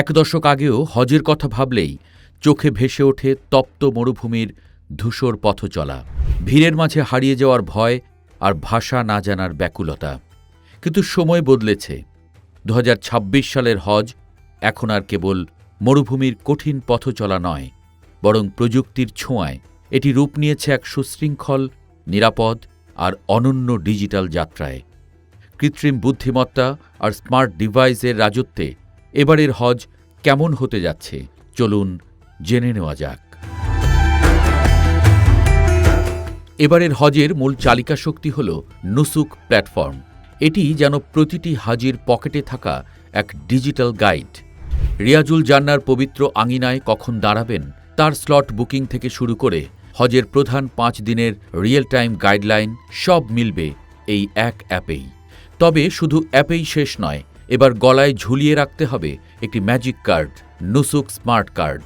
এক দশক আগেও হজের কথা ভাবলেই চোখে ভেসে ওঠে তপ্ত মরুভূমির ধূসর পথচলা, ভিড়ের মাঝে হারিয়ে যাওয়ার ভয় আর ভাষা না জানার ব্যাকুলতা। কিন্তু সময় বদলেছে। ২০২৬ সালের হজ এখন আর কেবল মরুভূমির কঠিন পথচলা নয়, বরং প্রযুক্তির ছোঁয়ায় এটি রূপ নিয়েছে এক সুশৃঙ্খল, নিরাপদ আর অনন্য ডিজিটাল যাত্রায়। কৃত্রিম বুদ্ধিমত্তা আর স্মার্ট ডিভাইসের রাজত্বে এবারের হজ কেমন হতে যাচ্ছে, চলুন জেনে নেওয়া যাক। এবারের হজের মূল চালিকা শক্তি হল নুসুক প্ল্যাটফর্ম। এটি যেন প্রতিটি হাজির পকেটে থাকা এক ডিজিটাল গাইড। রিয়াজুল জান্নার পবিত্র আঙিনায় কখন দাঁড়াবেন তার স্লট বুকিং থেকে শুরু করে হজের প্রধান ৫ দিনের রিয়েল টাইম গাইডলাইন সব মিলবে এই এক অ্যাপেই। তবে শুধু অ্যাপেই শেষ নয়, এবার গলায় ঝুলিয়ে রাখতে হবে একটি magic card, Nusuk smart card.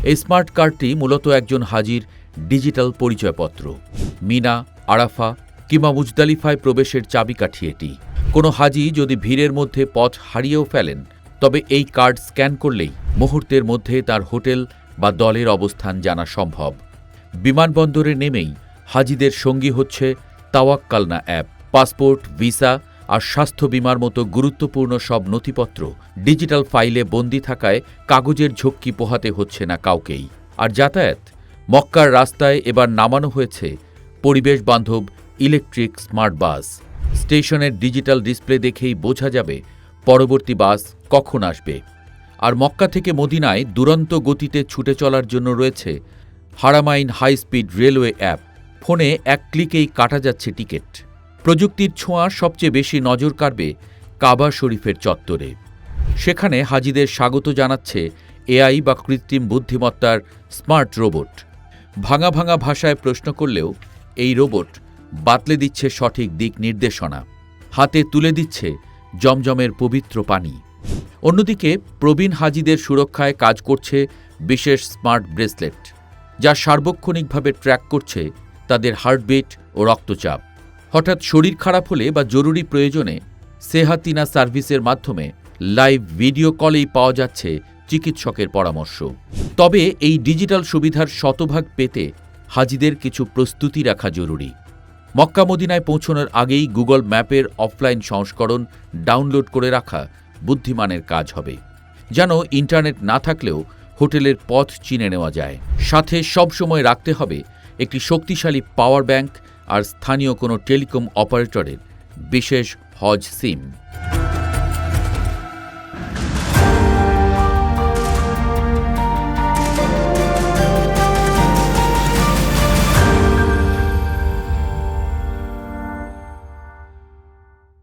এই স্মার্ট কার্ডটি মূলত একজন হাজির ডিজিটাল পরিচয়পত্র। মিনা, আরাফা কিংবা মুজদালিফায় প্রবেশের চাবিকাঠি এটি। কোনো হাজি যদি ভিড়ের মধ্যে পথ হারিয়েও ফেলেন, তবে এই কার্ড স্ক্যান করলেই মুহূর্তের মধ্যে তার হোটেল বা দলের অবস্থান জানা সম্ভব। বিমানবন্দরে নেমেই হাজিদের সঙ্গী হচ্ছে তাওয়াক্কালনা অ্যাপ। পাসপোর্ট, ভিসা আর স্বাস্থ্য বিমার মতো গুরুত্বপূর্ণ সব নথিপত্র ডিজিটাল ফাইলে বন্দী থাকায় কাগজের ঝক্কি পোহাতে হচ্ছে না কাউকেই। আর যাতায়াত, মক্কার রাস্তায় এবার নামানো হয়েছে পরিবেশ বান্ধব ইলেকট্রিক স্মার্ট বাস। স্টেশনের ডিজিটাল ডিসপ্লে দেখেই বোঝা যাবে পরবর্তী বাস কখন আসবে। আর মক্কা থেকে মদিনায় দুরন্ত গতিতে ছুটে চলার জন্য রয়েছে হারামাইন হাই স্পিড রেলওয়ে অ্যাপ। ফোনে এক ক্লিকেই কাটা যাচ্ছে টিকিট। প্রযুক্তির ছোঁয়া সবচেয়ে বেশি নজর কাড়বে কাবা শরীফের চত্বরে। সেখানে হাজিদের স্বাগত জানাচ্ছে এআই বা কৃত্রিম বুদ্ধিমত্তার স্মার্ট রোবট। ভাঙা ভাঙা ভাষায় প্রশ্ন করলেও এই রোবট বাতলে দিচ্ছে সঠিক দিক নির্দেশনা, হাতে তুলে দিচ্ছে জমজমের পবিত্র পানি। অন্যদিকে প্রবীণ হাজিদের সুরক্ষায় কাজ করছে বিশেষ স্মার্ট ব্রেসলেট, যা সার্বক্ষণিকভাবে ট্র্যাক করছে তাদের হার্টবিট ও রক্তচাপ। হঠাৎ শরীর খারাপ হলে বা জরুরি প্রয়োজনে সেহাতিনা সার্ভিসের মাধ্যমে লাইভ ভিডিও কলেই পাওয়া যাচ্ছে চিকিৎসকের পরামর্শ। তবে এই ডিজিটাল সুবিধার শতভাগ পেতে হাজিদের কিছু প্রস্তুতি রাখা জরুরি। মক্কা মদিনায় পৌঁছানোর আগেই গুগল ম্যাপের অফলাইন সংস্করণ ডাউনলোড করে রাখা বুদ্ধিমানের কাজ হবে, যেন ইন্টারনেট না থাকলেও হোটেলের পথ চিনে নেওয়া যায়। সাথে সবসময় রাখতে হবে একটি শক্তিশালী পাওয়ার ব্যাংক আর স্থানীয় কোনো টেলিকম অপারেটরের বিশেষ হজ সিম।